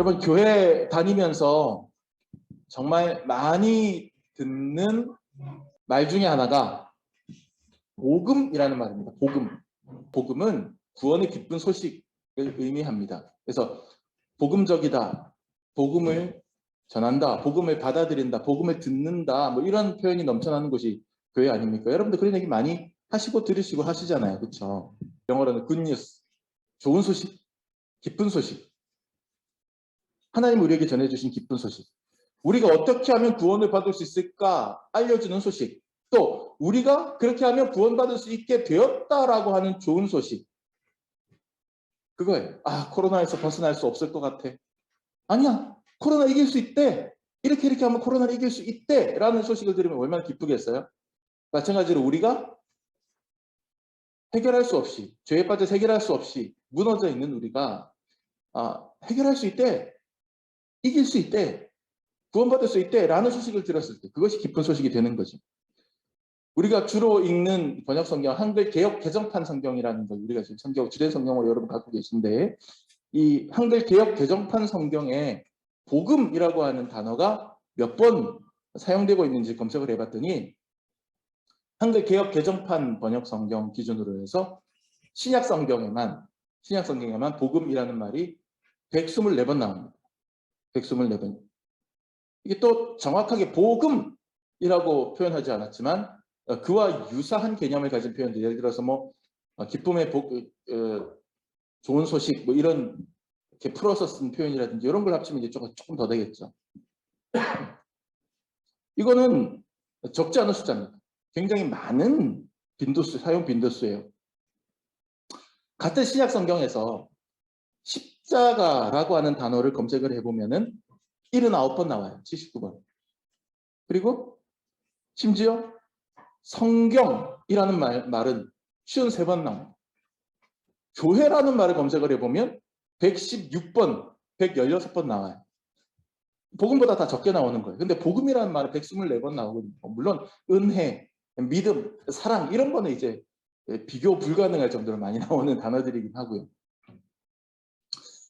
여러분 교회 다니면서 정말 많이 듣는 말 중에 하나가 복음이라는 말입니다. 복음. 복음은 구원의 기쁜 소식을 의미합니다. 그래서 복음적이다, 복음을 전한다, 복음을 받아들인다, 복음을 듣는다, 뭐 이런 표현이 넘쳐나는 곳이 교회 아닙니까? 여러분들 그런 얘기 많이 하시고 들으시고 하시잖아요. 그렇죠? 영어로는 good news, 좋은 소식, 기쁜 소식. 하나님 우리에게 전해주신 기쁜 소식. 우리가 어떻게 하면 구원을 받을 수 있을까 알려주는 소식. 또 우리가 그렇게 하면 구원받을 수 있게 되었다라고 하는 좋은 소식. 그거예요. 아, 코로나에서 벗어날 수 없을 것 같아. 아니야. 코로나 이길 수 있대. 이렇게 하면 코로나를 이길 수 있대. 라는 소식을 들으면 얼마나 기쁘겠어요? 마찬가지로 우리가 해결할 수 없이, 죄에 빠져 해결할 수 없이 무너져 있는 우리가 해결할 수 있대. 이길 수 있대. 구원받을 수 있대. 라는 소식을 들었을 때 그것이 기쁜 소식이 되는 거죠. 우리가 주로 읽는 번역 성경, 한글 개역 개정판 성경이라는 걸 우리가 지금 성경 주된 성경으로 여러분 갖고 계신데 이 한글 개역 개정판 성경에 복음이라고 하는 단어가 몇 번 사용되고 있는지 검색을 해봤더니 한글 개역 개정판 번역 성경 기준으로 해서 신약 성경에만 복음이라는 말이 124번 나옵니다. 124번. 이게 또 정확하게 복음이라고 표현하지 않았지만 그와 유사한 개념을 가진 표현들, 예를 들어서 뭐 기쁨의 좋은 소식 뭐 이런 이렇게 풀어서 쓴 표현이라든지 이런 걸 합치면 이제 조금 더 되겠죠. 이거는 적지 않은 숫자입니다. 굉장히 많은 빈도수, 사용 빈도수예요. 같은 신약 성경에서 십자가라고 하는 단어를 검색을 해보면은 79번 나와요. 79번. 그리고 심지어 성경이라는 말은 53번 나옵니다. 교회라는 말을 검색을 해보면 116번, 116번 나와요. 복음보다 다 적게 나오는 거예요. 근데 복음이라는 말은 124번 나오거든요. 물론 은혜, 믿음, 사랑 이런 거는 이제 비교 불가능할 정도로 많이 나오는 단어들이긴 하고요.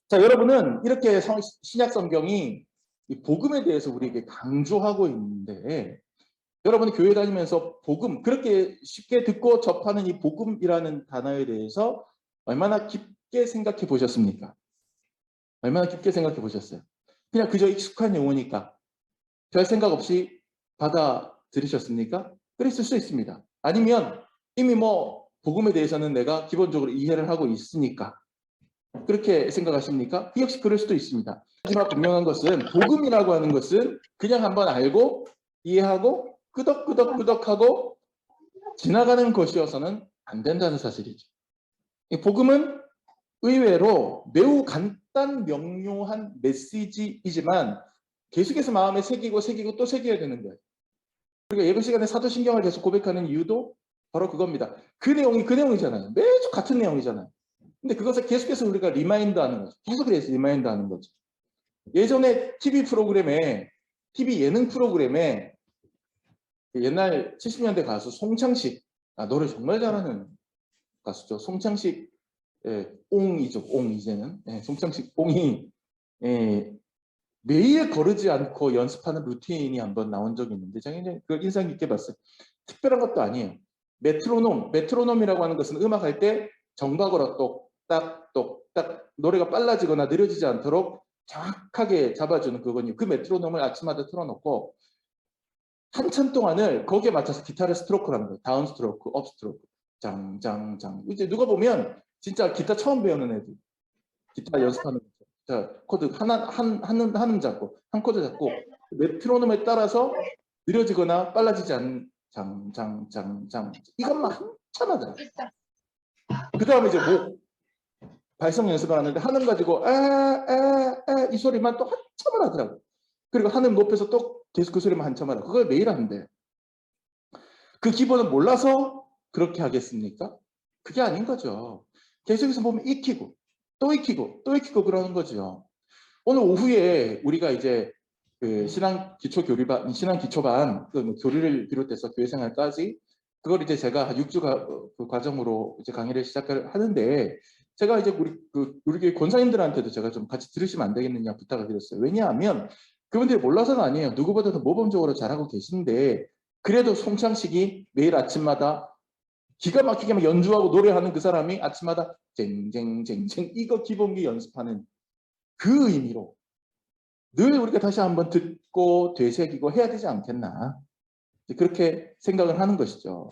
자, 여러분은 이렇게 신약 성경이 이 복음에 대해서 우리에게 강조하고 있는데 여러분이 교회 다니면서 복음, 그렇게 쉽게 듣고 접하는 이 복음이라는 단어에 대해서 얼마나 깊게 생각해 보셨습니까? 얼마나 깊게 생각해 보셨어요? 그냥 그저 익숙한 용어니까 별 생각 없이 받아들이셨습니까? 그랬을 수 있습니다. 아니면 이미 뭐 복음에 대해서는 내가 기본적으로 이해를 하고 있으니까 그렇게 생각하십니까? 역시 그럴 수도 있습니다. 하지만 분명한 것은 복음이라고 하는 것은 그냥 한번 알고 이해하고 끄덕끄덕하고 지나가는 것이어서는 안 된다는 사실이죠. 이 복음은 의외로 매우 간단 명료한 메시지이지만 계속해서 마음에 새기고 또 새겨야 되는 거예요. 우리가 예배 시간에 사도신경을 계속 고백하는 이유도 바로 그겁니다. 그 내용이잖아요. 매주 같은 내용이잖아요. 근데 그것을 계속해서 우리가 리마인드하는 거죠. 계속 리마인드하는 거죠. 예전에 TV 예능 프로그램에 옛날 70년대 가수 송창식, 노래 정말 잘하는 가수죠. 송창식, 옹이죠. 이제는. 송창식 옹이 매일 거르지 않고 연습하는 루틴이 한번 나온 적이 있는데 제가 굉장히 그걸 인상 깊게 봤어요. 특별한 것도 아니에요. 메트로놈이라고 하는 것은 음악할 때 정박으로 똑딱 노래가 빨라지거나 느려지지 않도록 정확하게 잡아주는 그거든요. 그 메트로놈을 아침마다 틀어놓고 한참 동안을 거기에 맞춰서 기타를 스트로크를 하는 거예요. 다운 스트로크, 업 스트로크, 장장장. 이제 누가 보면 진짜 기타 처음 배우는 애들, 기타 연습하는 거죠. 자, 코드 한 음 잡고 한 코드 잡고 메트로놈에 따라서 느려지거나 빨라지지 않는 장장장 이것만 한참 하잖아요. 그 다음에 이제 뭐 발성 연습을 하는데 한음 가지고 이 소리만 또 한참을 하더라고. 그리고 한음 높여서 또 계속 그 소리만 한참 하라. 그걸 매일 하는데 그 기본을 몰라서 그렇게 하겠습니까? 그게 아닌 거죠. 계속해서 보면 익히고 또 익히고 그러는 거죠. 오늘 오후에 우리가 이제 그 신앙 기초반 그 교리를 비롯해서 교회 생활까지 그걸 이제 제가 6주 그 과정으로 이제 강의를 시작을 하는데 제가 이제 우리 교회 권사님들한테도 제가 좀 같이 들으시면 안 되겠느냐 부탁을 드렸어요. 왜냐하면 그분들이 몰라서는 아니에요. 누구보다도 모범적으로 잘하고 계신데 그래도 송창식이 매일 아침마다 기가 막히게 막 연주하고 노래하는 그 사람이 아침마다 쟁쟁쟁쟁 이거 기본기 연습하는 그 의미로 늘 우리가 다시 한번 듣고 되새기고 해야 되지 않겠나, 그렇게 생각을 하는 것이죠.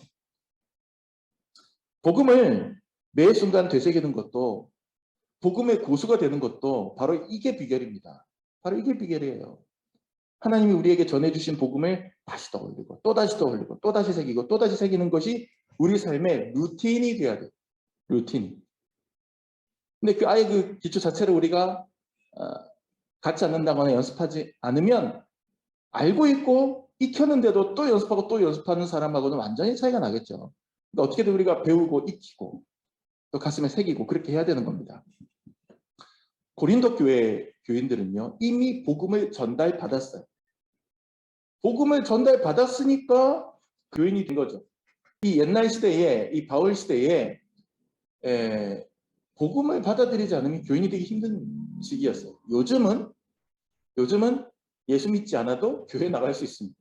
복음을 매 순간 되새기는 것도, 복음의 고수가 되는 것도 바로 이게 비결입니다. 바로 이게 비결이에요. 하나님이 우리에게 전해주신 복음을 다시 떠올리고 또다시 떠올리고 또다시 새기고 또다시 새기는 것이 우리 삶의 루틴이 돼야 돼요. 루틴. 근데 아예 그 기초 자체를 우리가 갖지 않는다거나 연습하지 않으면 알고 있고 익혔는데도 또 연습하고 또 연습하는 사람하고는 완전히 차이가 나겠죠. 그러니까 어떻게든 우리가 배우고 익히고 또 가슴에 새기고 그렇게 해야 되는 겁니다. 고린도 교회 교인들은요, 이미 복음을 전달받았어요. 복음을 전달받았으니까 교인이 된 거죠. 이 옛날 시대에, 이 바울 시대에 복음을 받아들이지 않으면 교인이 되기 힘든 시기였어요. 요즘은 예수 믿지 않아도 교회에 나갈 수 있습니다.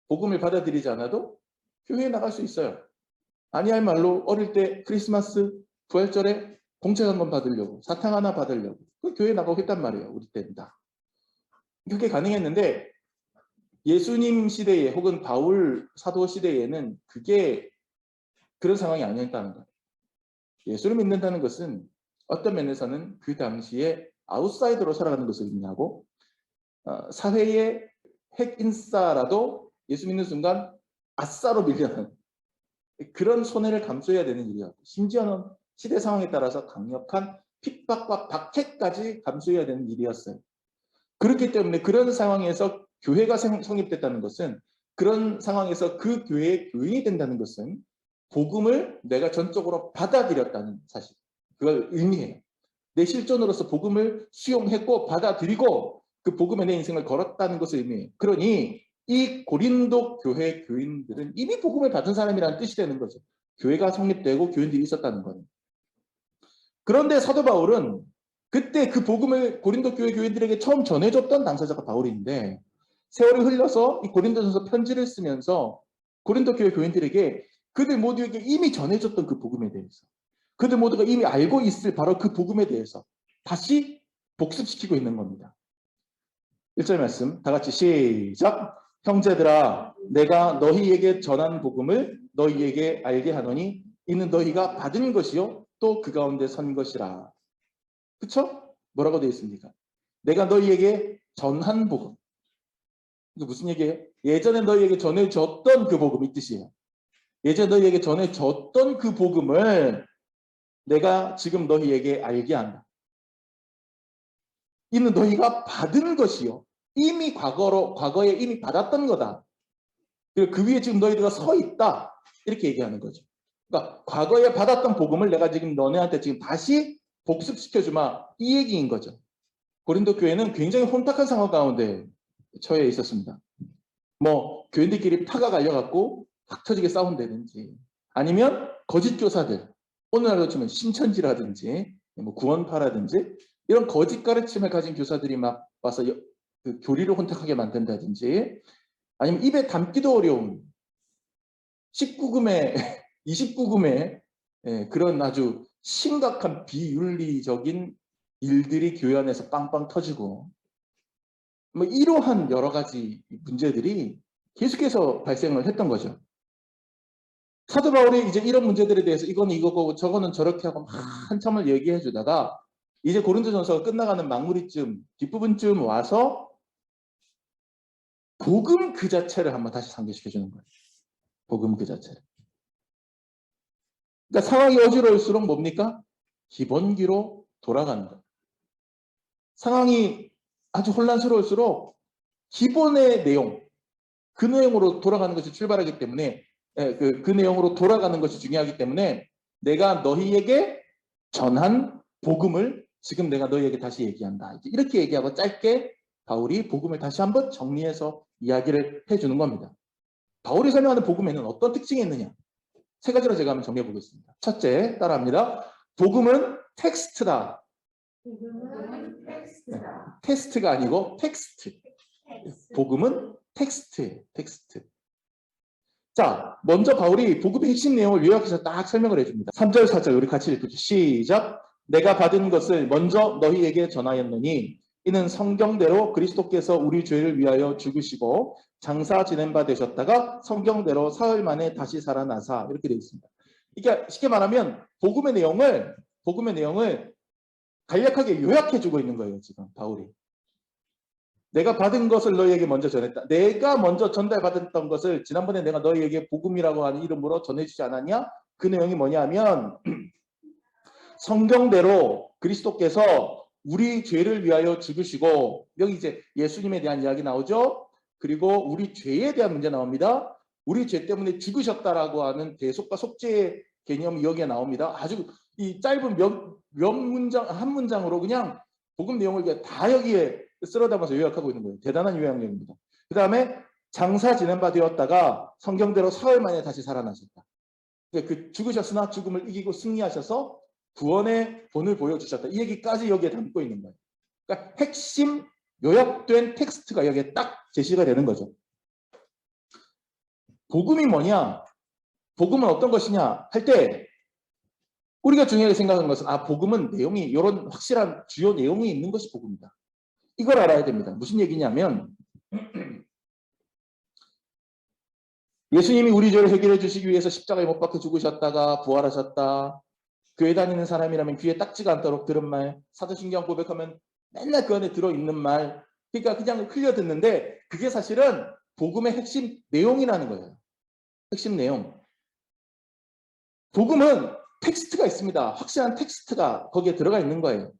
복음을 받아들이지 않아도 교회에 나갈 수 있어요. 아니할 말로 어릴 때 크리스마스 부활절에 공책 한 번 받으려고, 사탕 하나 받으려고 그 교회에 나가고 했단 말이에요. 우리 때는 다. 그게 가능했는데 예수님 시대에 혹은 바울 사도 시대에는 그게 그런 상황이 아니었다는 거예요. 예수를 믿는다는 것은 어떤 면에서는 그 당시에 아웃사이더로 살아가는 것을 의미하고 사회의 핵인싸라도 예수 믿는 순간 아싸로 밀려나는 그런 손해를 감수해야 되는 일이었고, 심지어는 시대 상황에 따라서 강력한 핍박과 박해까지 감수해야 되는 일이었어요. 그렇기 때문에 그런 상황에서 교회가 성립됐다는 것은, 그런 상황에서 그 교회의 교인이 된다는 것은 복음을 내가 전적으로 받아들였다는 사실, 그걸 의미해요. 내 실존으로서 복음을 수용했고 받아들이고 그 복음에 내 인생을 걸었다는 것을 의미해요. 그러니 이 고린도 교회 교인들은 이미 복음을 받은 사람이라는 뜻이 되는 거죠. 교회가 성립되고 교인들이 있었다는 거는. 그런데 사도 바울은 그때 그 복음을 고린도 교회 교인들에게 처음 전해줬던 당사자가 바울인데, 세월이 흘러서 이 고린도전서 편지를 쓰면서 고린도 교회 교인들에게 그들 모두에게 이미 전해줬던 그 복음에 대해서, 그들 모두가 이미 알고 있을 바로 그 복음에 대해서 다시 복습시키고 있는 겁니다. 1절 말씀 다 같이 시작. 형제들아, 내가 너희에게 전한 복음을 너희에게 알게 하노니 이는 너희가 받은 것이요 또 그 가운데 선 것이라. 그쵸? 뭐라고 되어 있습니까? 내가 너희에게 전한 복음. 이게 무슨 얘기예요? 예전에 너희에게 전해줬던 그 복음, 이 뜻이에요. 예전에 너희에게 전해줬던 그 복음을 내가 지금 너희에게 알게 한다. 이는 너희가 받은 것이요, 이미 과거에 이미 받았던 거다. 그리고 그 위에 지금 너희들가 서 있다. 이렇게 얘기하는 거죠. 그러니까 과거에 받았던 복음을 내가 지금 너네한테 지금 다시 복습시켜주마, 이 얘기인 거죠. 고린도 교회는 굉장히 혼탁한 상황 가운데 처해 있었습니다. 뭐 교인들끼리 파가 갈려갖고 박 터지게 싸운다든지, 아니면 거짓 교사들, 오늘날로 치면 신천지라든지 뭐 구원파라든지 이런 거짓 가르침을 가진 교사들이 막 와서 그 교리를 혼탁하게 만든다든지, 아니면 입에 담기도 어려운 19금의 29금의 그런 아주 심각한 비윤리적인 일들이 교회 안에서 빵빵 터지고, 뭐 이러한 여러 가지 문제들이 계속해서 발생을 했던 거죠. 사도 바울이 이제 이런 문제들에 대해서 이거는 이거고 저거는 저렇게 하고 막 한참을 얘기해 주다가 이제 고린도전서가 끝나가는 마무리쯤 뒷부분쯤 와서 복음 그 자체를 한번 다시 상기시켜 주는 거예요. 복음 그 자체를. 그러니까 상황이 어지러울수록 뭡니까? 기본기로 돌아가는 거예요. 상황이 아주 혼란스러울수록 기본의 내용, 그 내용으로 돌아가는 것이 출발하기 때문에, 그 내용으로 돌아가는 것이 중요하기 때문에 내가 너희에게 전한 복음을 지금 내가 너희에게 다시 얘기한다. 이렇게 얘기하고 짧게 바울이 복음을 다시 한번 정리해서 이야기를 해주는 겁니다. 바울이 설명하는 복음에는 어떤 특징이 있느냐? 세 가지로 제가 한번 정리해 보겠습니다. 첫째, 따라합니다. 복음은 텍스트다. 복음은 텍스트다. 테스트가 아니고 텍스트. 복음은 텍스트예요. 텍스트. 자, 먼저 바울이 복음의 핵심 내용을 요약해서 딱 설명을 해줍니다. 3절, 4절 우리 같이 읽죠. 시작. 내가 받은 것을 먼저 너희에게 전하였노니 이는 성경대로 그리스도께서 우리 죄를 위하여 죽으시고 장사 지낸 바 되셨다가 성경대로 사흘 만에 다시 살아나사 이렇게 되어 있습니다. 이게 쉽게 말하면 복음의 내용을 간략하게 요약해주고 있는 거예요. 지금 바울이. 내가 받은 것을 너희에게 먼저 전했다. 내가 먼저 전달받았던 것을 지난번에 내가 너희에게 복음이라고 하는 이름으로 전해주지 않았냐? 그 내용이 뭐냐면 성경대로 그리스도께서 우리 죄를 위하여 죽으시고, 여기 이제 예수님에 대한 이야기 나오죠. 그리고 우리 죄에 대한 문제 나옵니다. 우리 죄 때문에 죽으셨다라고 하는 대속과 속죄의 개념이 여기에 나옵니다. 아주 이 짧은 몇 문장, 한 문장으로 그냥 복음 내용을 다 여기에 쓸어 담아서 요약하고 있는 거예요. 대단한 요약력입니다. 그 다음에 장사 지낸 바 되었다가 성경대로 사흘 만에 다시 살아나셨다. 그 죽으셨으나 죽음을 이기고 승리하셔서 구원의 본을 보여주셨다. 이 얘기까지 여기에 담고 있는 거예요. 그러니까 핵심 요약된 텍스트가 여기에 딱 제시가 되는 거죠. 복음이 뭐냐? 복음은 어떤 것이냐? 할 때 우리가 중요하게 생각하는 것은 복음은 내용이 이런 확실한 주요 내용이 있는 것이 복음이다. 이걸 알아야 됩니다. 무슨 얘기냐면 예수님이 우리 죄를 해결해 주시기 위해서 십자가에 못 박혀 죽으셨다가 부활하셨다. 교회 다니는 사람이라면 귀에 딱지가 않도록 들은 말, 사도신경 고백하면 맨날 그 안에 들어있는 말, 그러니까 그냥 흘려 듣는데 그게 사실은 복음의 핵심 내용이라는 거예요. 핵심 내용. 복음은 텍스트가 있습니다. 확실한 텍스트가 거기에 들어가 있는 거예요.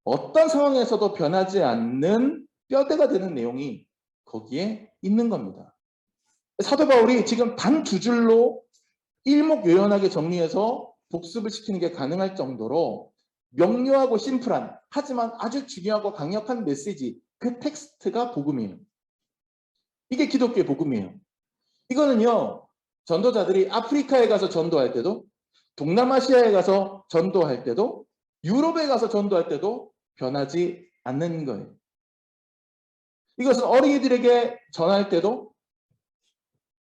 어떤 상황에서도 변하지 않는 뼈대가 되는 내용이 거기에 있는 겁니다. 사도 바울이 지금 단 두 줄로 일목요연하게 정리해서 복습을 시키는 게 가능할 정도로 명료하고 심플한, 하지만 아주 중요하고 강력한 메시지, 그 텍스트가 복음이에요. 이게 기독교의 복음이에요. 이거는요, 전도자들이 아프리카에 가서 전도할 때도, 동남아시아에 가서 전도할 때도, 유럽에 가서 전도할 때도 변하지 않는 거예요. 이것은 어린이들에게 전할 때도,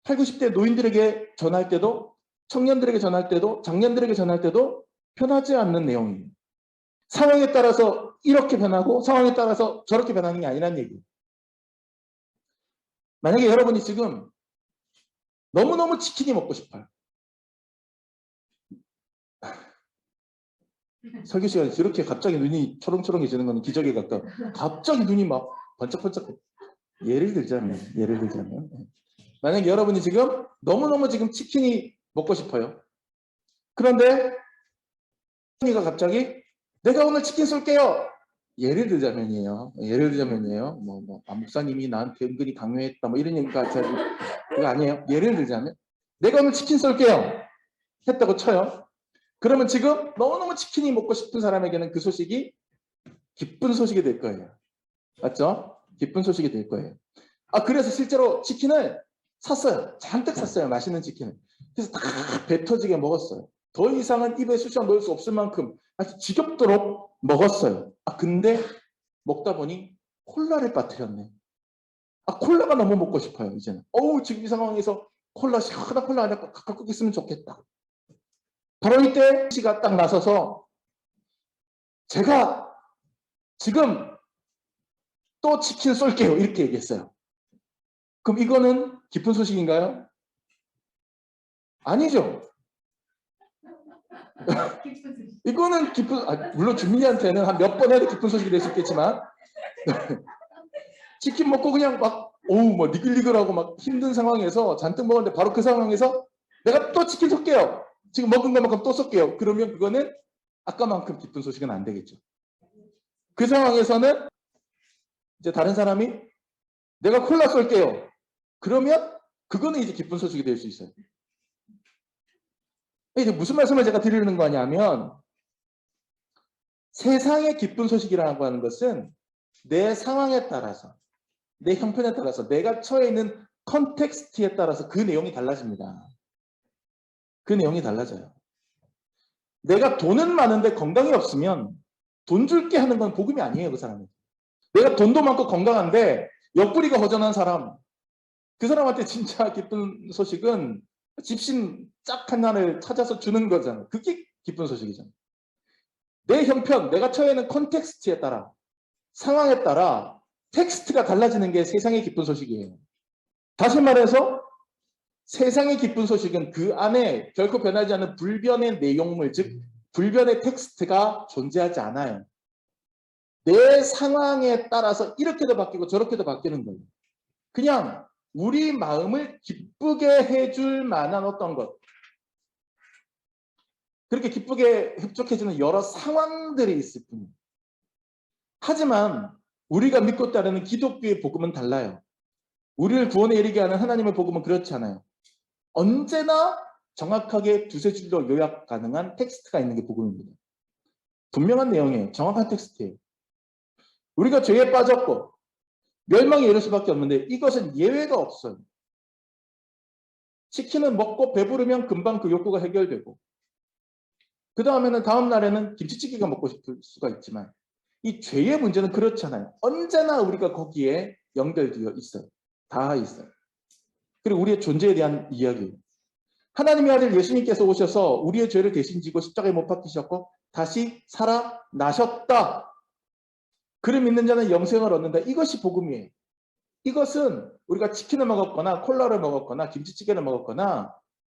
8, 90대 노인들에게 전할 때도, 청년들에게 전할 때도, 장년들에게 전할 때도 변하지 않는 내용입니다. 상황에 따라서 이렇게 변하고 상황에 따라서 저렇게 변하는 게 아니란 얘기예요. 만약에 여러분이 지금 너무너무 치킨이 먹고 싶어요. 설교 시간에 저렇게 갑자기 눈이 초롱초롱해지는 건 기적에 가까워. 갑자기 눈이 막 번쩍번쩍. 예를 들자면 만약에 여러분이 지금 너무너무 지금 치킨이 먹고 싶어요. 그런데 가 갑자기 내가 오늘 치킨 쏠게요. 예를 들자면이에요. 목사님이 나한테 은근히 강요했다. 뭐 이런 얘기가 그거 아니에요. 예를 들자면 내가 오늘 치킨 쏠게요. 했다고 쳐요. 그러면 지금 너무너무 치킨이 먹고 싶은 사람에게는 그 소식이 기쁜 소식이 될 거예요. 맞죠? 기쁜 소식이 될 거예요. 그래서 실제로 치킨을 샀어요. 잔뜩 샀어요. 맛있는 치킨을. 그래서 다 배 터지게 먹었어요. 더 이상은 입에 쑤셔 넣을 수 없을 만큼 아주 지겹도록 먹었어요. 근데 먹다 보니 콜라를 빠뜨렸네. 콜라가 너무 먹고 싶어요. 이제는. 지금 이 상황에서 시원한 콜라 안에 갖고 있으면 좋겠다. 바로 이때 씨가 딱 나서서 제가 지금 또 치킨 쏠게요. 이렇게 얘기했어요. 그럼 이거는 기쁜 소식인가요? 아니죠. 이거는 물론 주민이한테는 한 몇 번 해도 기쁜 소식이 될 수 있겠지만 치킨 먹고 그냥 막 니글니글하고 막 힘든 상황에서 잔뜩 먹었는데 바로 그 상황에서 내가 또 치킨 쏠게요. 지금 먹은 것만큼 또 쏠게요. 그러면 그거는 아까만큼 기쁜 소식은 안 되겠죠. 그 상황에서는 이제 다른 사람이 내가 콜라 쏠게요. 그러면 그거는 이제 기쁜 소식이 될 수 있어요. 이제 무슨 말씀을 제가 드리는 거냐면 세상의 기쁜 소식이라고 하는 것은 내 상황에 따라서, 내 형편에 따라서, 내가 처해 있는 컨텍스트에 따라서 그 내용이 달라집니다. 그 내용이 달라져요. 내가 돈은 많은데 건강이 없으면 돈 줄게 하는 건 복음이 아니에요, 그 사람은. 내가 돈도 많고 건강한데 옆구리가 허전한 사람, 그 사람한테 진짜 기쁜 소식은 집신 짝 하나를 찾아서 주는 거잖아요. 그게 기쁜 소식이잖아요. 내 형편, 내가 처해 있는 컨텍스트에 따라, 상황에 따라 텍스트가 달라지는 게 세상의 기쁜 소식이에요. 다시 말해서 세상의 기쁜 소식은 그 안에 결코 변하지 않는 불변의 내용물, 즉 불변의 텍스트가 존재하지 않아요. 내 상황에 따라서 이렇게도 바뀌고 저렇게도 바뀌는 거예요. 그냥 우리 마음을 기쁘게 해줄 만한 어떤 것, 그렇게 기쁘게 흡족해지는 여러 상황들이 있을 뿐이에요. 하지만 우리가 믿고 따르는 기독교의 복음은 달라요. 우리를 구원에 이르게 하는 하나님의 복음은 그렇지 않아요. 언제나 정확하게 두세 줄로 요약 가능한 텍스트가 있는 게 복음입니다. 분명한 내용이에요. 정확한 텍스트예요. 우리가 죄에 빠졌고 멸망에 이를 수밖에 없는데 이것은 예외가 없어요. 치킨은 먹고 배부르면 금방 그 욕구가 해결되고 그 다음에는 다음 날에는 김치찌개가 먹고 싶을 수가 있지만 이 죄의 문제는 그렇잖아요. 언제나 우리가 거기에 연결되어 있어요. 다 있어요. 그리고 우리의 존재에 대한 이야기예요. 하나님의 아들 예수님께서 오셔서 우리의 죄를 대신 지고 십자가에 못 박히셨고 다시 살아나셨다. 그를 믿는 자는 영생을 얻는다. 이것이 복음이에요. 이것은 우리가 치킨을 먹었거나 콜라를 먹었거나 김치찌개를 먹었거나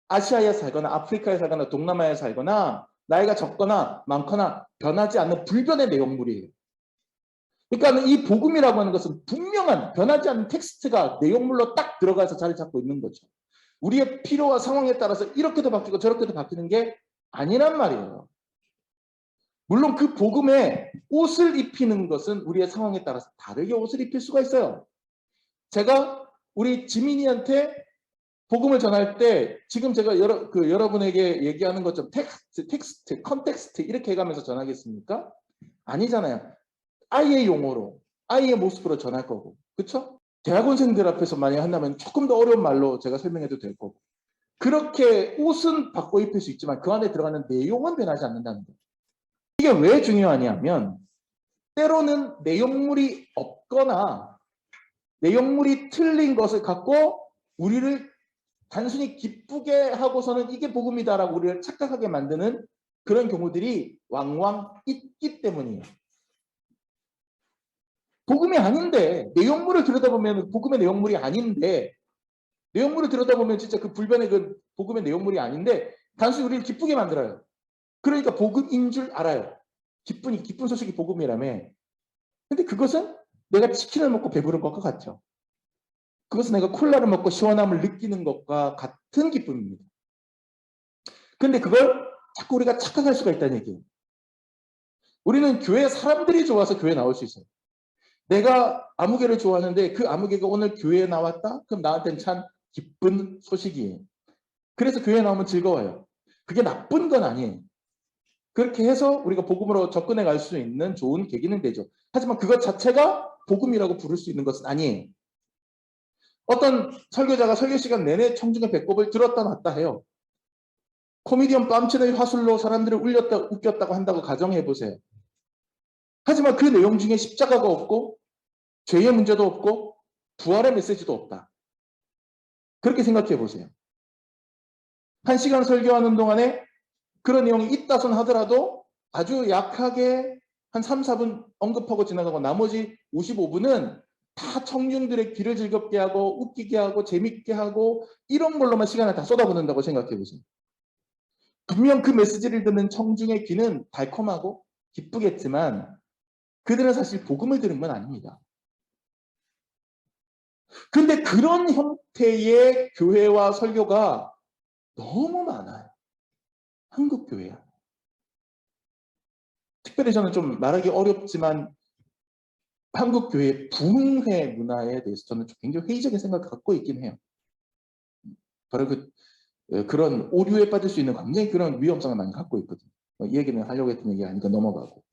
아시아에 살거나 아프리카에 살거나 동남아에 살거나 나이가 적거나 많거나 변하지 않는 불변의 내용물이에요. 그러니까 이 복음이라고 하는 것은 분명한 변하지 않는 텍스트가 내용물로 딱 들어가서 자리 잡고 있는 거죠. 우리의 필요와 상황에 따라서 이렇게도 바뀌고 저렇게도 바뀌는 게 아니란 말이에요. 물론 그 복음에 옷을 입히는 것은 우리의 상황에 따라서 다르게 옷을 입힐 수가 있어요. 제가 우리 지민이한테 복음을 전할 때 지금 제가 여러분에게 얘기하는 것처럼 텍스트, 컨텍스트 이렇게 해가면서 전하겠습니까? 아니잖아요. 아이의 용어로, 아이의 모습으로 전할 거고. 그렇죠? 대학원생들 앞에서 만약 한다면 조금 더 어려운 말로 제가 설명해도 될 거고. 그렇게 옷은 바꿔 입힐 수 있지만 그 안에 들어가는 내용은 변하지 않는다는 거예요. 이게 왜 중요하냐면 때로는 내용물이 없거나 내용물이 틀린 것을 갖고 우리를 단순히 기쁘게 하고서는 이게 복음이다라고 우리를 착각하게 만드는 그런 경우들이 왕왕 있기 때문이에요. 복음이 아닌데 내용물을 들여다보면 복음의 내용물이 아닌데 내용물을 들여다보면 진짜 그 불변의 그 복음의 내용물이 아닌데 단순히 우리를 기쁘게 만들어요. 그러니까 복음인 줄 알아요. 기쁜 소식이 복음이라며. 근데 그것은 내가 치킨을 먹고 배부른 것과 같죠. 그것은 내가 콜라를 먹고 시원함을 느끼는 것과 같은 기쁨입니다. 근데 그걸 자꾸 우리가 착각할 수가 있다는 얘기예요. 우리는 교회 사람들이 좋아서 교회에 나올 수 있어요. 내가 아무개를 좋아하는데 그 아무개가 오늘 교회에 나왔다? 그럼 나한테는 참 기쁜 소식이에요. 그래서 교회에 나오면 즐거워요. 그게 나쁜 건 아니에요. 그렇게 해서 우리가 복음으로 접근해 갈 수 있는 좋은 계기는 되죠. 하지만 그것 자체가 복음이라고 부를 수 있는 것은 아니에요. 어떤 설교자가 설교 시간 내내 청중의 배꼽을 들었다 놨다 해요. 코미디언 뺨치는 화술로 사람들을 웃겼다고 한다고 가정해 보세요. 하지만 그 내용 중에 십자가가 없고 죄의 문제도 없고 부활의 메시지도 없다. 그렇게 생각해 보세요. 1시간 설교하는 동안에 그런 내용이 있다손 하더라도 아주 약하게 한 3, 4분 언급하고 지나가고 나머지 55분은 다 청중들의 귀를 즐겁게 하고 웃기게 하고 재밌게 하고 이런 걸로만 시간을 다 쏟아붓는다고 생각해 보세요. 분명 그 메시지를 듣는 청중의 귀는 달콤하고 기쁘겠지만 그들은 사실 복음을 들은 건 아닙니다. 근데 그런 형태의 교회와 설교가 너무 많아요. 한국 교회야. 특별히 저는 좀 말하기 어렵지만 한국 교회의 부흥회 문화에 대해서 저는 굉장히 회의적인 생각을 갖고 있긴 해요. 바로 그런 오류에 빠질 수 있는 굉장히 그런 위험성을 많이 갖고 있거든요. 이 얘기는 하려고 했던 얘기가 아니니까 넘어가고.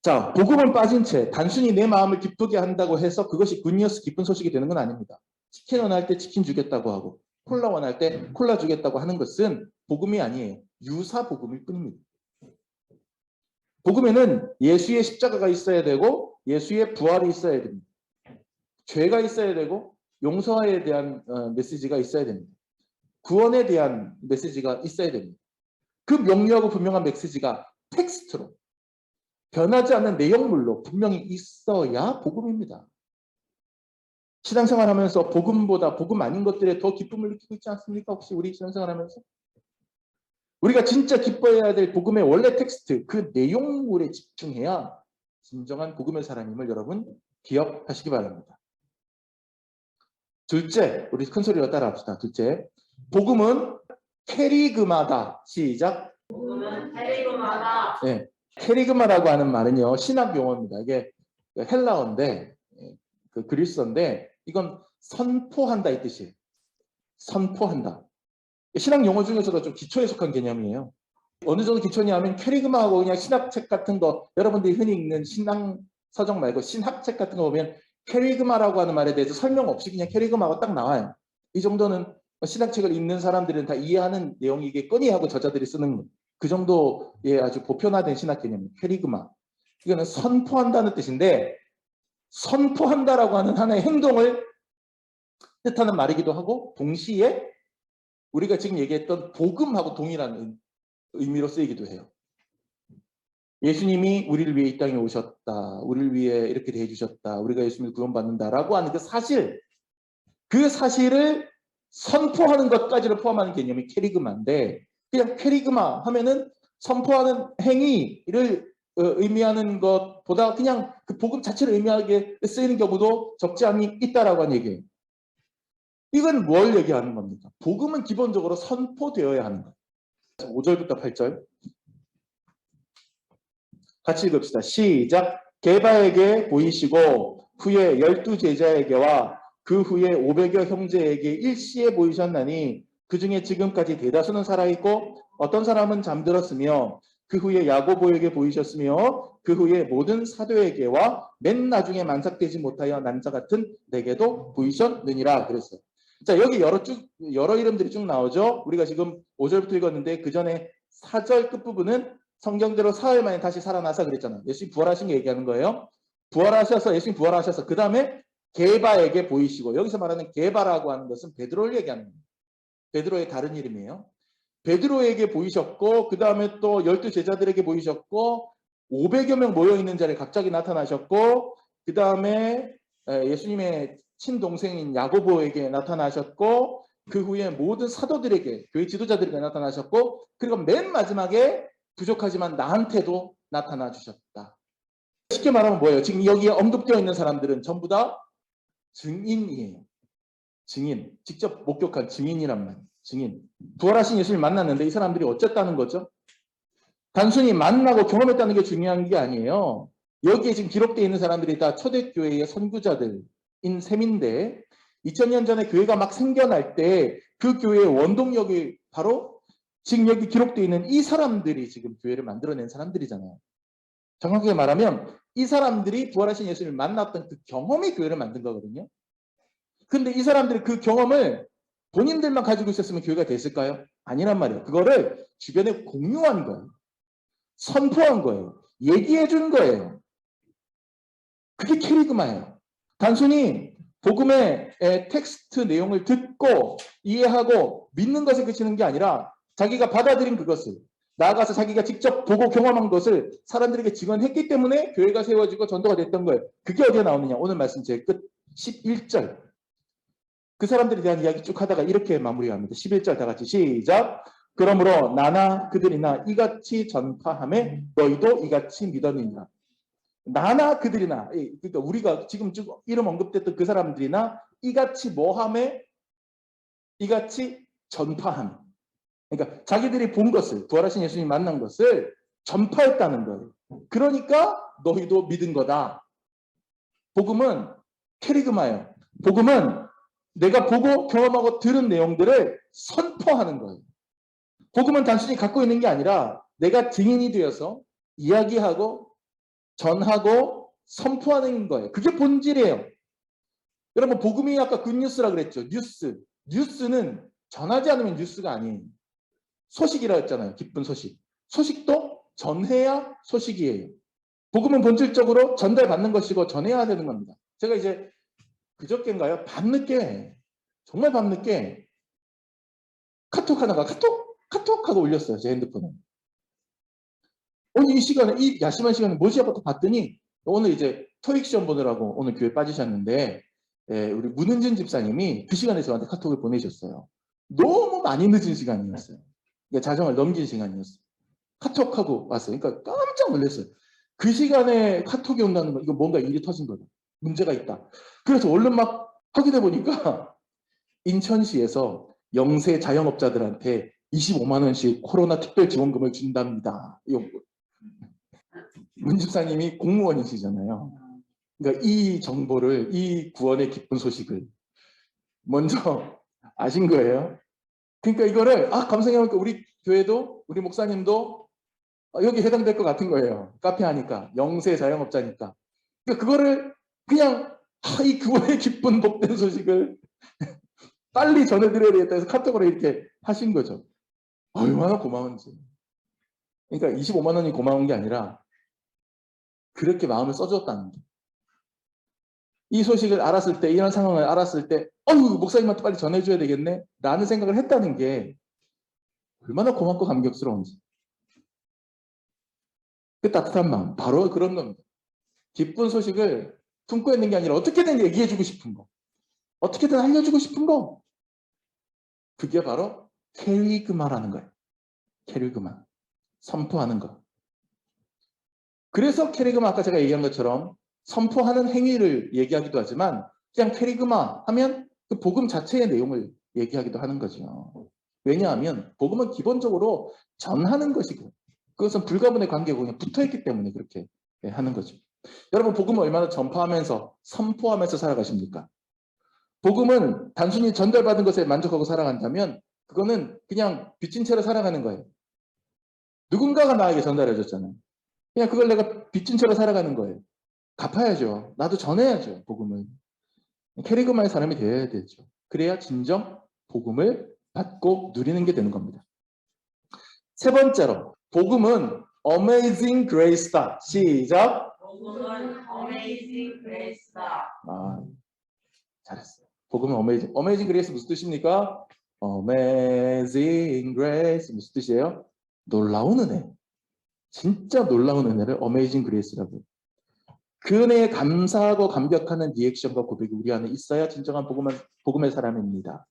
자, 복음은 빠진 채 단순히 내 마음을 기쁘게 한다고 해서 그것이 굿뉴스 기쁜 소식이 되는 건 아닙니다. 치킨 원할 때 치킨 주겠다고 하고 콜라 원할 때 콜라 주겠다고 하는 것은 복음이 아니에요. 유사 복음일 뿐입니다. 복음에는 예수의 십자가가 있어야 되고 예수의 부활이 있어야 됩니다. 죄가 있어야 되고 용서에 대한 메시지가 있어야 됩니다. 구원에 대한 메시지가 있어야 됩니다. 그 명료하고 분명한 메시지가 텍스트로 변하지 않는 내용물로 분명히 있어야 복음입니다. 신앙생활하면서 복음보다 복음 아닌 것들에 더 기쁨을 느끼고 있지 않습니까? 혹시 우리 신앙생활하면서? 우리가 진짜 기뻐해야 될 복음의 원래 텍스트, 그 내용물에 집중해야 진정한 복음의 사람임을 여러분 기억하시기 바랍니다. 둘째, 우리 큰 소리로 따라합시다. 둘째, 복음은 캐리그마다. 시작. 복음은 캐리그마다. 네, 캐리그마라고 하는 말은요, 신학 용어입니다. 이게 헬라어인데, 그 그리스어인데, 이건 선포한다 이 뜻이에요. 선포한다. 신학 용어 중에서도 좀 기초에 속한 개념이에요. 어느 정도 기초냐면 캐리그마하고 그냥 신학책 같은 거, 여러분들이 흔히 읽는 신앙 서적 말고 신학책 같은 거 보면 캐리그마라고 하는 말에 대해서 설명 없이 그냥 캐리그마가 딱 나와요. 이 정도는 신학책을 읽는 사람들은 다 이해하는 내용이겠거니 하고 저자들이 쓰는 그 정도의 아주 보편화된 신학 개념, 캐리그마. 이거는 선포한다는 뜻인데, 선포한다라고 하는 하나의 행동을 뜻하는 말이기도 하고, 동시에 우리가 지금 얘기했던 복음하고 동일한 의미로 쓰이기도 해요. 예수님이 우리를 위해 이 땅에 오셨다. 우리를 위해 이렇게 대해주셨다. 우리가 예수님을 구원받는다라고 하는 그 사실, 그 사실을 선포하는 것까지를 포함하는 개념이 캐리그마인데, 그냥 캐리그마 하면은 선포하는 행위를 의미하는 것보다 그냥 그 복음 자체를 의미하게 쓰이는 경우도 적지 않이 있다라고 하는 얘기예요. 이건 뭘 얘기하는 겁니까? 복음은 기본적으로 선포되어야 하는 거예요. 5절부터 8절 같이 읽읍시다. 시작. 게바에게 보이시고 후에 12제자에게와 그 후에 500여 형제에게 일시에 보이셨나니 그 중에 지금까지 대다수는 살아있고 어떤 사람은 잠들었으며 그 후에 야고보에게 보이셨으며 그 후에 모든 사도에게와 맨 나중에 만삭되지 못하여 난 자 같은 내게도 보이셨느니라 그랬어요. 자, 여기 여러 이름들이 쭉 나오죠. 우리가 지금 5절부터 읽었는데 그 전에 4절 끝부분은 성경대로 사흘 만에 다시 살아나서 그랬잖아요. 예수님 부활하신 거 얘기하는 거예요. 부활하셔서 예수님 부활하셔서 그 다음에 게바에게 보이시고, 여기서 말하는 게바라고 하는 것은 베드로를 얘기하는 겁니다. 베드로의 다른 이름이에요. 베드로에게 보이셨고 그 다음에 또 12제자들에게 보이셨고 500여 명 모여있는 자리에 갑자기 나타나셨고 그 다음에 예수님의 친동생인 야고보에게 나타나셨고 그 후에 모든 사도들에게, 교회 지도자들에게 나타나셨고, 그리고 맨 마지막에 부족하지만 나한테도 나타나 주셨다. 쉽게 말하면 뭐예요? 지금 여기에 언급되어 있는 사람들은 전부 다 증인이에요. 증인. 직접 목격한 증인이란 말이에요. 증인. 부활하신 예수님을 만났는데 이 사람들이 어쨌다는 거죠? 단순히 만나고 경험했다는 게 중요한 게 아니에요. 여기에 지금 기록되어 있는 사람들이 다 초대교회의 선구자들인 셈인데 2000년 전에 교회가 막 생겨날 때 그 교회의 원동력이 바로 지금 여기 기록되어 있는 이 사람들이 지금 교회를 만들어낸 사람들이잖아요. 정확하게 말하면 이 사람들이 부활하신 예수님을 만났던 그 경험이 교회를 만든 거거든요. 근데 이 사람들이 그 경험을 본인들만 가지고 있었으면 교회가 됐을까요? 아니란 말이에요. 그거를 주변에 공유한 거예요. 선포한 거예요. 얘기해 준 거예요. 그게 캐리그마예요. 단순히 복음의 텍스트 내용을 듣고 이해하고 믿는 것에 그치는 게 아니라 자기가 받아들인 그것을, 나아가서 자기가 직접 보고 경험한 것을 사람들에게 증언했기 때문에 교회가 세워지고 전도가 됐던 거예요. 그게 어디에 나오느냐? 오늘 말씀 제 끝 11절. 그 사람들에 대한 이야기 쭉 하다가 이렇게 마무리합니다. 11절 다 같이 시작. 그러므로 나나 그들이나 이같이 전파하매 너희도 이같이 믿었느니라. 나나 그들이나, 그러니까 우리가 지금 이름 언급됐던 그 사람들이나 이같이 뭐하매? 이같이 전파하매. 그러니까 자기들이 본 것을, 부활하신 예수님 만난 것을 전파했다는 거예요. 그러니까 너희도 믿은 거다. 복음은 캐리그마예요. 복음은 내가 보고 경험하고 들은 내용들을 선포하는 거예요. 복음은 단순히 갖고 있는 게 아니라 내가 증인이 되어서 이야기하고 전하고 선포하는 거예요. 그게 본질이에요. 여러분, 복음이 아까 굿뉴스라 그랬죠. 뉴스. 뉴스는 전하지 않으면 뉴스가 아니에요. 소식이라 했잖아요. 기쁜 소식. 소식도 전해야 소식이에요. 복음은 본질적으로 전달받는 것이고 전해야 되는 겁니다. 제가 이제 그저께인가요? 밤늦게, 정말 밤늦게 카톡 하나가 카톡 하고 올렸어요. 제 핸드폰에. 오늘 이 시간에, 이 야심한 시간에 뭐지 하고 봤더니 오늘 이제 토익 시험 보느라고 오늘 교회 빠지셨는데 우리 문은진 집사님이 그 시간에 저한테 카톡을 보내셨어요. 너무 많이 늦은 시간이었어요. 그러니까 자정을 넘긴 시간이었어요. 카톡하고 왔어요. 그러니까 깜짝 놀랐어요. 그 시간에 카톡이 온다는 거, 이거 뭔가 일이 터진 거다. 문제가 있다. 그래서 얼른 막 확인해 보니까 인천시에서 영세 자영업자들한테 25만 원씩 코로나 특별 지원금을 준답니다. 문 집사님이 공무원이시잖아요. 그러니까 이 정보를, 이 구원의 기쁜 소식을 먼저 아신 거예요. 그러니까 이거를 감성해보니까 우리 교회도, 우리 목사님도 여기 해당될 것 같은 거예요. 카페 하니까, 영세 자영업자니까. 그러니까 그거를 그냥 이 구원의 기쁜 복된 소식을 빨리 전해드려야 되겠다 해서 카톡으로 이렇게 하신 거죠. 얼마나 고마운지. 그러니까 25만 원이 고마운 게 아니라 그렇게 마음을 써줬다는 게. 이 소식을 알았을 때, 이런 상황을 알았을 때 목사님한테 빨리 전해줘야 되겠네 라는 생각을 했다는 게 얼마나 고맙고 감격스러운지. 그 따뜻한 마음, 바로 그런 겁니다. 기쁜 소식을 품고 있는 게 아니라 어떻게든 얘기해주고 싶은 거, 어떻게든 알려주고 싶은 거, 그게 바로 캐리그마라는 거예요. 캐리그마, 선포하는 거. 그래서 캐리그마, 아까 제가 얘기한 것처럼 선포하는 행위를 얘기하기도 하지만 그냥 캐리그마 하면 그 복음 자체의 내용을 얘기하기도 하는 거죠. 왜냐하면 복음은 기본적으로 전하는 것이고 그것은 불가분의 관계고 그냥 붙어있기 때문에 그렇게 하는 거죠. 여러분, 복음을 얼마나 전파하면서 선포하면서 살아가십니까? 복음은 단순히 전달받은 것에 만족하고 살아간다면 그거는 그냥 빚진 채로 살아가는 거예요. 누군가가 나에게 전달해줬잖아요. 그냥 그걸 내가 빚진 채로 살아가는 거예요. 갚아야죠. 나도 전해야죠. 복음을. 캐리그마의 사람이 되어야 되죠. 그래야 진정 복음을 받고 누리는 게 되는 겁니다. 세 번째로, 복음은 Amazing Grace다. 시작. 복음은 Amazing Grace다. 잘했어요. 복음은 Amazing Grace 무슨 뜻입니까? Amazing Grace 무슨 뜻이에요? 놀라운 은혜. 진짜 놀라운 은혜를 Amazing Grace라고 해요. 그 은혜에 감사하고 감격하는 리액션과 고백이 우리 안에 있어야 진정한 복음의 사람입니다.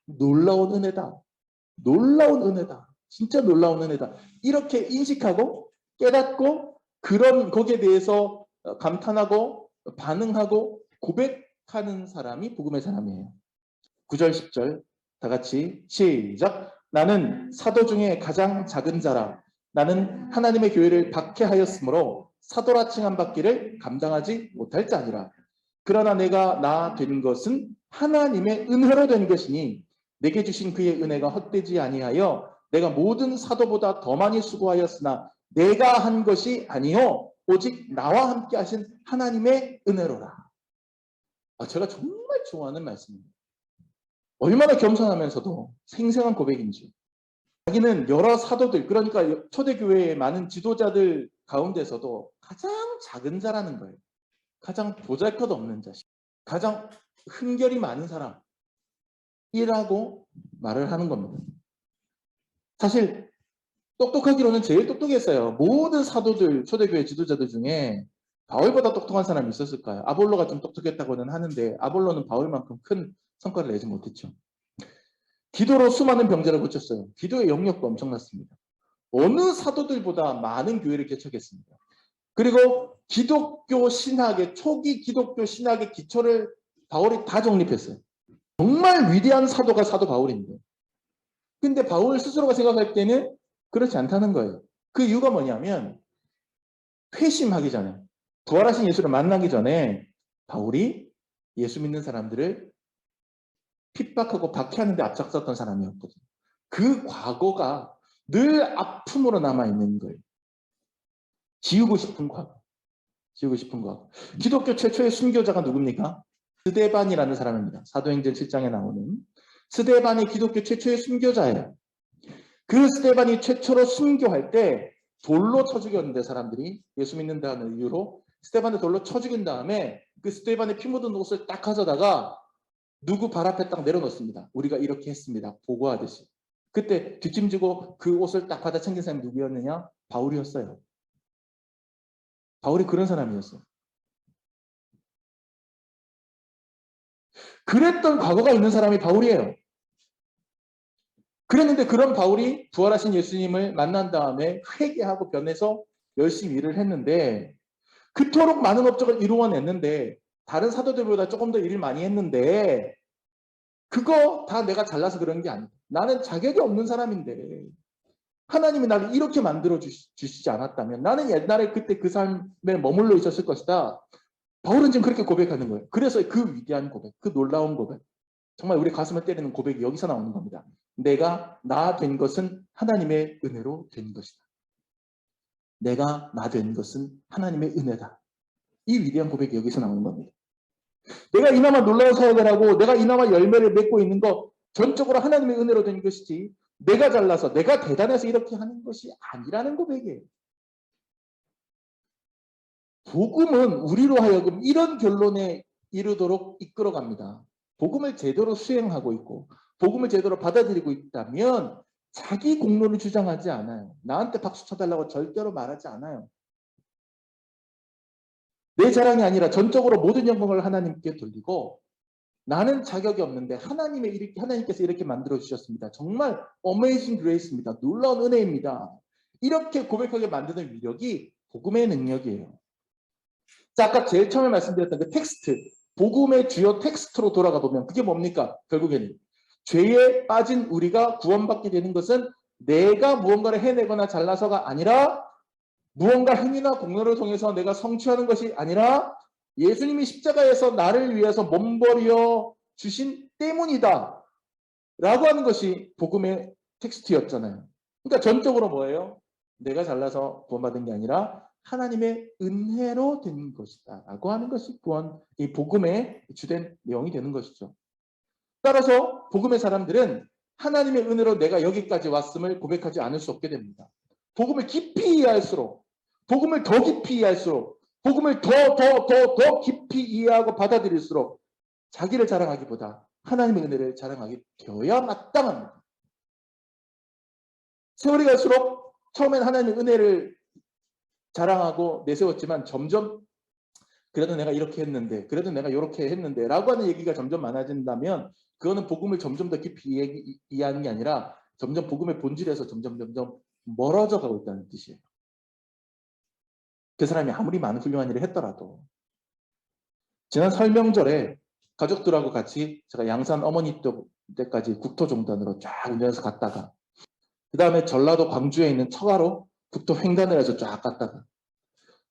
놀라운 은혜다. 놀라운 은혜다. 진짜 놀라운 은혜다. 이렇게 인식하고 깨닫고 거기에 대해서 감탄하고 반응하고 고백하는 사람이 복음의 사람이에요. 9절 10절 다 같이 시작. 나는 사도 중에 가장 작은 자라. 나는 하나님의 교회를 박해하였으므로 사도라 칭함 받기를 감당하지 못할 자니라. 그러나 내가 나 된 것은 하나님의 은혜로 된 것이니 내게 주신 그의 은혜가 헛되지 아니하여 내가 모든 사도보다 더 많이 수고하였으나 내가 한 것이 아니요 오직 나와 함께 하신 하나님의 은혜로라. 제가 정말 좋아하는 말씀입니다. 얼마나 겸손하면서도 생생한 고백인지. 자기는 여러 사도들, 그러니까 초대교회의 많은 지도자들 가운데서도 가장 작은 자라는 거예요. 가장 보잘것없는 자식, 가장 흠결이 많은 사람이라고 말을 하는 겁니다. 사실 똑똑하기로는 제일 똑똑했어요. 모든 사도들, 초대교회 지도자들 중에 바울보다 똑똑한 사람이 있었을까요? 아볼로가 좀 똑똑했다고는 하는데 아볼로는 바울만큼 큰 성과를 내지 못했죠. 기도로 수많은 병자를 고쳤어요. 기도의 영역도 엄청났습니다. 어느 사도들보다 많은 교회를 개척했습니다. 그리고 기독교 신학의 초기 기독교 신학의 기초를 바울이 다 정립했어요. 정말 위대한 사도가 사도 바울인데, 근데 바울 스스로가 생각할 때는 그렇지 않다는 거예요. 그 이유가 뭐냐면 회심하기 전에, 부활하신 예수를 만나기 전에 바울이 예수 믿는 사람들을 핍박하고 박해하는 데 앞장섰던 사람이었거든요. 그 과거가 늘 아픔으로 남아있는 거예요. 지우고 싶은 과거. 지우고 싶은 과거. 기독교 최초의 순교자가 누굽니까? 스데반이라는 사람입니다. 사도행전 7장에 나오는 스데반이 기독교 최초의 순교자예요. 그 스데반이 최초로 순교할 때 돌로 쳐 죽였는데 사람들이 예수 믿는다는 이유로 스데반을 돌로 쳐 죽인 다음에 그 스데반의 피 묻은 옷을 딱 가져다가 누구 발 앞에 딱 내려놓습니다. 우리가 이렇게 했습니다. 보고하듯이. 그때 뒷짐지고 그 옷을 딱 받아 챙긴 사람이 누구였느냐? 바울이었어요. 바울이 그런 사람이었어요. 그랬던 과거가 있는 사람이 바울이에요. 그랬는데 그런 바울이 부활하신 예수님을 만난 다음에 회개하고 변해서 열심히 일을 했는데 그토록 많은 업적을 이루어냈는데 다른 사도들보다 조금 더 일을 많이 했는데 그거 다 내가 잘나서 그런 게 아니야. 나는 자격이 없는 사람인데 하나님이 나를 이렇게 만들어 주시지 않았다면 나는 옛날에 그때 그 삶에 머물러 있었을 것이다. 바울은 지금 그렇게 고백하는 거예요. 그래서 그 위대한 고백, 그 놀라운 고백, 정말 우리 가슴을 때리는 고백이 여기서 나오는 겁니다. 내가 나 된 것은 하나님의 은혜로 된 것이다. 내가 나 된 것은 하나님의 은혜다. 이 위대한 고백이 여기서 나오는 겁니다. 내가 이나마 놀라운 사역을 하고 내가 이나마 열매를 맺고 있는 것 전적으로 하나님의 은혜로 된 것이지 내가 잘나서 내가 대단해서 이렇게 하는 것이 아니라는 고백이에요. 복음은 우리로 하여금 이런 결론에 이르도록 이끌어갑니다. 복음을 제대로 수행하고 있고 복음을 제대로 받아들이고 있다면 자기 공로를 주장하지 않아요. 나한테 박수 쳐달라고 절대로 말하지 않아요. 내 자랑이 아니라 전적으로 모든 영광을 하나님께 돌리고 나는 자격이 없는데 하나님께서 이렇게 만들어 주셨습니다. 정말 어메이징 그레이스입니다. 놀라운 은혜입니다. 이렇게 고백하게 만드는 위력이 복음의 능력이에요. 자, 아까 제일 처음에 말씀드렸던 그 텍스트, 복음의 주요 텍스트로 돌아가 보면 그게 뭡니까? 결국에는 죄에 빠진 우리가 구원받게 되는 것은 내가 무언가를 해내거나 잘나서가 아니라 무언가 행위나 공로를 통해서 내가 성취하는 것이 아니라 예수님이 십자가에서 나를 위해서 몸버려 주신 때문이다 라고 하는 것이 복음의 텍스트였잖아요. 그러니까 전적으로 뭐예요? 내가 잘나서 구원받은 게 아니라 하나님의 은혜로 된 것이다 라고 하는 것이 이 복음의 주된 내용이 되는 것이죠. 따라서 복음의 사람들은 하나님의 은혜로 내가 여기까지 왔음을 고백하지 않을 수 없게 됩니다. 복음을 깊이 이해할수록 복음을 더 깊이 이해할수록 복음을 더 깊이 이해하고 받아들일수록 자기를 자랑하기보다 하나님의 은혜를 자랑하게 되어야 마땅합니다. 세월이 갈수록 처음엔 하나님의 은혜를 자랑하고 내세웠지만 점점 그래도 내가 이렇게 했는데 그래도 내가 이렇게 했는데 라고 하는 얘기가 점점 많아진다면 그거는 복음을 점점 더 깊이 이해하는 게 아니라 점점 복음의 본질에서 점점 멀어져 가고 있다는 뜻이에요. 그 사람이 아무리 많은 훌륭한 일을 했더라도 지난 설명절에 가족들하고 같이 제가 양산 어머니 때까지 국토종단으로 쫙 운전해서 갔다가 그 다음에 전라도 광주에 있는 처가로 국토 횡단을 해서 쫙 갔다가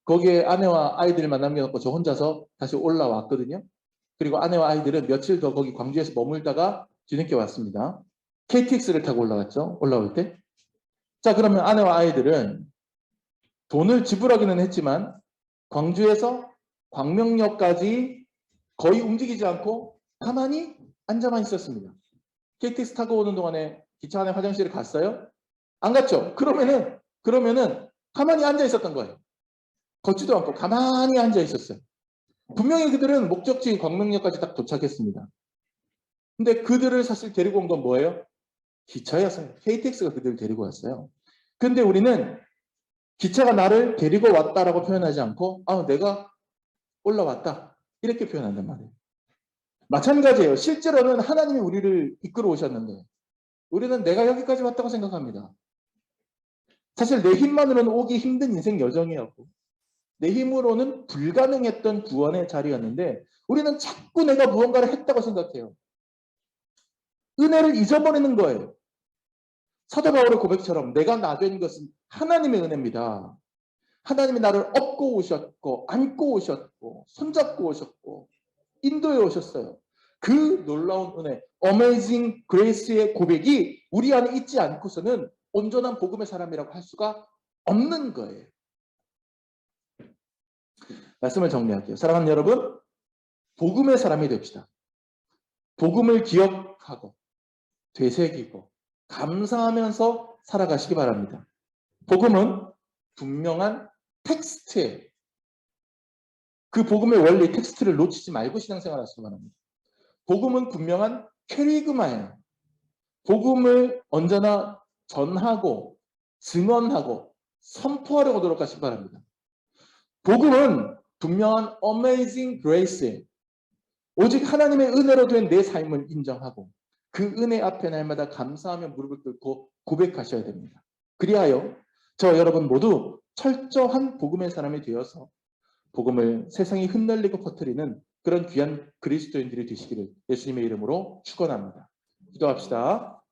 거기에 아내와 아이들만 남겨놓고 저 혼자서 다시 올라왔거든요. 그리고 아내와 아이들은 며칠 더 거기 광주에서 머물다가 뒤늦게 왔습니다. KTX를 타고 올라왔죠. 올라올 때. 자, 그러면 아내와 아이들은 돈을 지불하기는 했지만 광주에서 광명역까지 거의 움직이지 않고 가만히 앉아만 있었습니다. KTX 타고 오는 동안에 기차 안에 화장실을 갔어요? 안 갔죠? 그러면은 가만히 앉아 있었던 거예요. 걷지도 않고 가만히 앉아 있었어요. 분명히 그들은 목적지 광명역까지 딱 도착했습니다. 근데 그들을 사실 데리고 온 건 뭐예요? 기차였어요. KTX가 그들을 데리고 왔어요. 근데 우리는 기차가 나를 데리고 왔다라고 표현하지 않고 내가 올라왔다 이렇게 표현한단 말이에요. 마찬가지예요. 실제로는 하나님이 우리를 이끌어 오셨는데 우리는 내가 여기까지 왔다고 생각합니다. 사실 내 힘만으로는 오기 힘든 인생 여정이었고 내 힘으로는 불가능했던 구원의 자리였는데 우리는 자꾸 내가 무언가를 했다고 생각해요. 은혜를 잊어버리는 거예요. 사도 바울의 고백처럼 내가 나 된 것은 하나님의 은혜입니다. 하나님이 나를 업고 오셨고 안고 오셨고 손잡고 오셨고 인도해 오셨어요. 그 놀라운 은혜, 어메이징 그레이스의 고백이 우리 안에 있지 않고서는 온전한 복음의 사람이라고 할 수가 없는 거예요. 말씀을 정리할게요. 사랑하는 여러분, 복음의 사람이 됩시다. 복음을 기억하고 되새기고 감사하면서 살아가시기 바랍니다. 복음은 분명한 텍스트예요. 그 복음의 원리 텍스트를 놓치지 말고 신앙생활 하시기 바랍니다. 복음은 분명한 캐리그마예요. 복음을 언제나 전하고 증언하고 선포하려고 노력하시기 바랍니다. 복음은 분명한 amazing grace예요. 오직 하나님의 은혜로 된 내 삶을 인정하고 그 은혜 앞에 날마다 감사하며 무릎을 꿇고 고백하셔야 됩니다. 그리하여 저 여러분 모두 철저한 복음의 사람이 되어서 복음을 세상에 흩날리고 퍼뜨리는 그런 귀한 그리스도인들이 되시기를 예수님의 이름으로 축원합니다. 기도합시다.